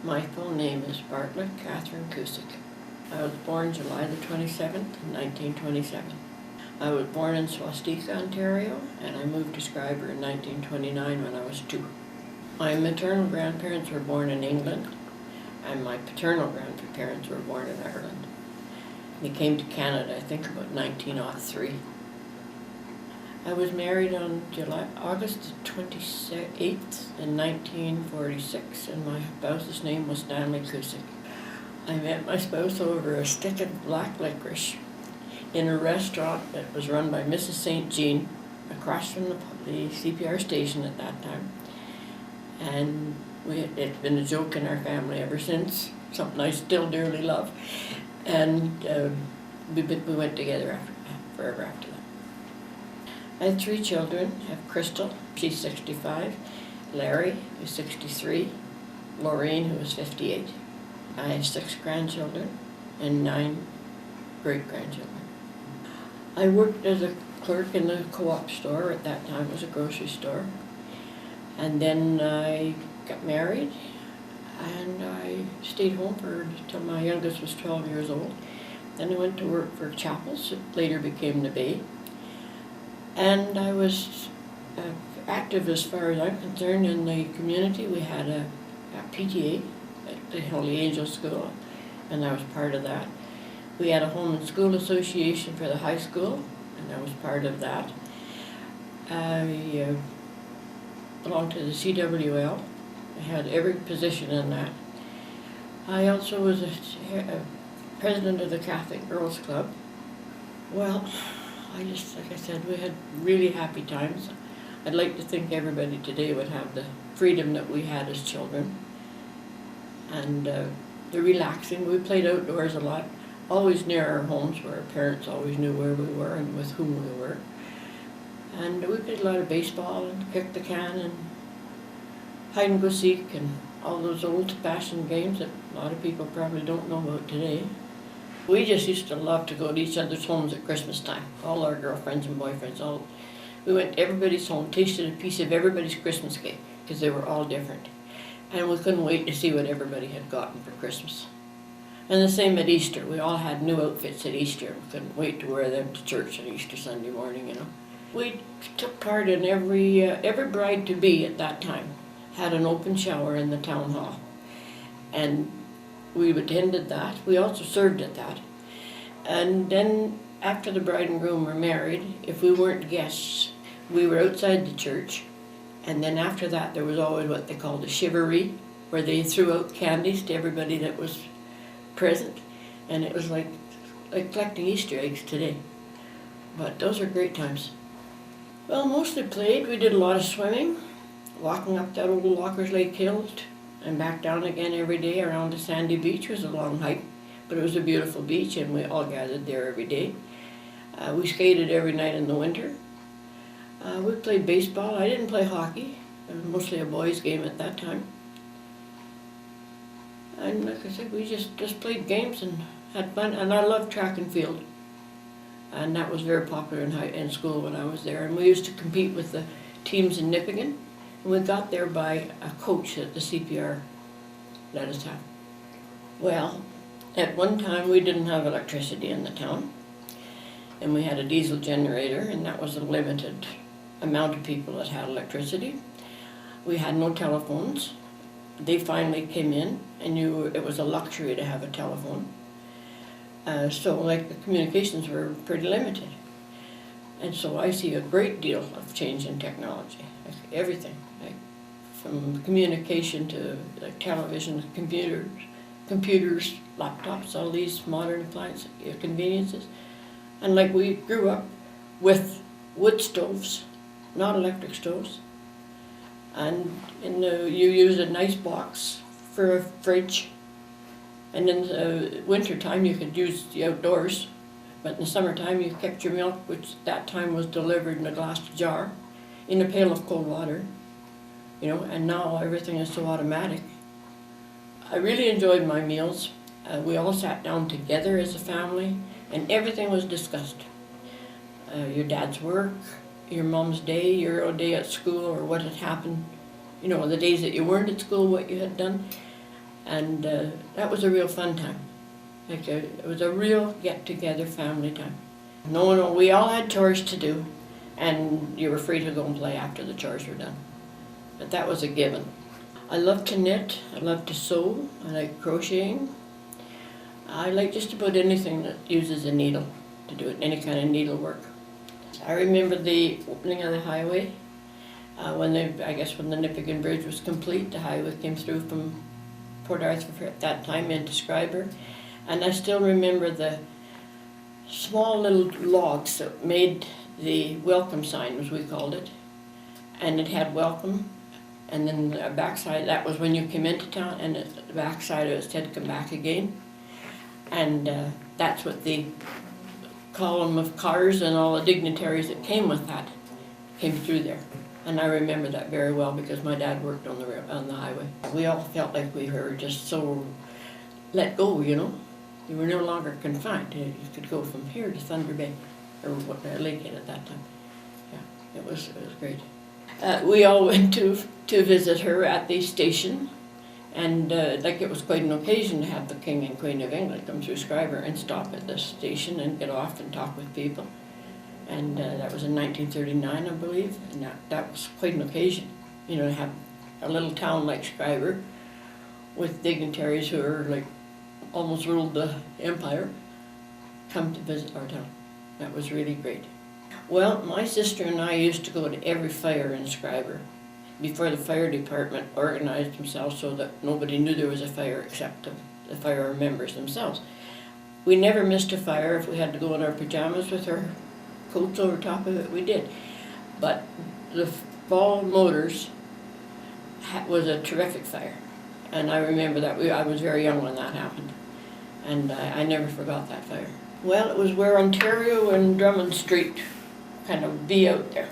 My full name is Bartlett Kusik. I was born July the 27th, 1927. I was born in Swastika, Ontario, and I moved to Schreiber in 1929 when I was 2. My maternal grandparents were born in England, and my paternal grandparents were born in Ireland. They came to Canada, I think, about 1903. I was married on August 28th in 1946, and my spouse's name was Stanley Kusik. I met my spouse over a stick of black licorice in a restaurant that was run by Mrs. St. Jean, across from the CPR station at that time. And it's been a joke in our family ever since, something I still dearly love. And we went together forever after that. I had 3 children. I have Crystal, she's 65, Larry, who's 63, Lorraine, who is 58. I have 6 grandchildren and 9 great-grandchildren. I worked as a clerk in the co-op store. At that time it was a grocery store. And then I got married, and I stayed home until my youngest was 12 years old. Then I went to work for Chapels. It later became the Bay. And I was active as far as I'm concerned in the community. We had a PTA at the Holy Angel School, and I was part of that. We had a home and school association for the high school, and I was part of that. I belonged to the CWL. I had every position in that. I also was a president of the Catholic Girls Club. Well, like I said, we had really happy times. I'd like to think everybody today would have the freedom that we had as children. And the relaxing. We played outdoors a lot, always near our homes, where our parents always knew where we were and with whom we were. And we played a lot of baseball and kick the can and hide and go seek and all those old-fashioned games that a lot of people probably don't know about today. We just used to love to go to each other's homes at Christmas time. All our girlfriends and boyfriends, we went to everybody's home, tasted a piece of everybody's Christmas cake, because they were all different. And we couldn't wait to see what everybody had gotten for Christmas. And the same at Easter. We all had new outfits at Easter. We couldn't wait to wear them to church on Easter Sunday morning, you know. We took part in every bride-to-be at that time had an open shower in the town hall. And we attended that. We also served at that. And then after the bride and groom were married, if we weren't guests, we were outside the church. And then after that, there was always what they called a chivalry, where they threw out candies to everybody that was present. And it was like collecting Easter eggs today. But those are great times. Well, mostly played. We did a lot of swimming, walking up that old Lockers Lake Hill and back down again every day around the sandy beach. It was a long hike, but it was a beautiful beach, and we all gathered there every day. We skated every night in the winter. We played baseball. I didn't play hockey. It was mostly a boys' game at that time. And like I said, we just played games and had fun, and I loved track and field. And that was very popular in school when I was there. And we used to compete with the teams in Nipigon. And we got there by a coach that the CPR let us have. Well, at one time we didn't have electricity in the town. And we had a diesel generator, and that was a limited amount of people that had electricity. We had no telephones. They finally came in, and it was a luxury to have a telephone. So the communications were pretty limited. And so I see a great deal of change in technology, everything, from communication to television, computers, laptops, all these modern appliances, conveniences. And we grew up with wood stoves, not electric stoves. And you use a nice box for a fridge. And in the winter time you could use the outdoors, but in the summertime you kept your milk, which at that time was delivered in a glass jar, in a pail of cold water, and now everything is so automatic. I really enjoyed my meals. We all sat down together as a family, and everything was discussed. Your dad's work, your mom's day, your day at school, or what had happened, the days that you weren't at school, what you had done. And that was a real fun time. It was a real get-together family time. No, we all had chores to do, and you were free to go and play after the chores were done. But that was a given. I love to knit, I love to sew, I like crocheting. I like just about anything that uses a needle to do it, any kind of needlework. I remember the opening of the highway. When the Nipigon Bridge was complete, the highway came through from Port Arthur at that time into Schreiber. And I still remember the small little logs that made the welcome sign, as we called it. And it had welcome, and then the backside, that was when you came into town, and the backside of it said come back again. And that's what the column of cars and all the dignitaries that came with that came through there. And I remember that very well because my dad worked on the highway. We all felt like we were just so let go, you know. You were no longer confined. You could go from here to Thunder Bay, or Lakehead at that time. Yeah, it was great. We all went to visit her at the station, and it was quite an occasion to have the King and Queen of England come through Schreiber and stop at the station and get off and talk with people. And that was in 1939, I believe, and that was quite an occasion, you know, to have a little town like Schreiber with dignitaries who are like almost ruled the empire come to visit our town. That was really great. Well, my sister and I used to go to every fire in Schreiber before the fire department organized themselves so that nobody knew there was a fire except the fire members themselves. We never missed a fire. If we had to go in our pajamas with our coats over top of it, we did. But the Fall Motors was a terrific fire. And I remember that. I was very young when that happened. And I never forgot that fire. Well, it was where Ontario and Drummond Street kind of be out there.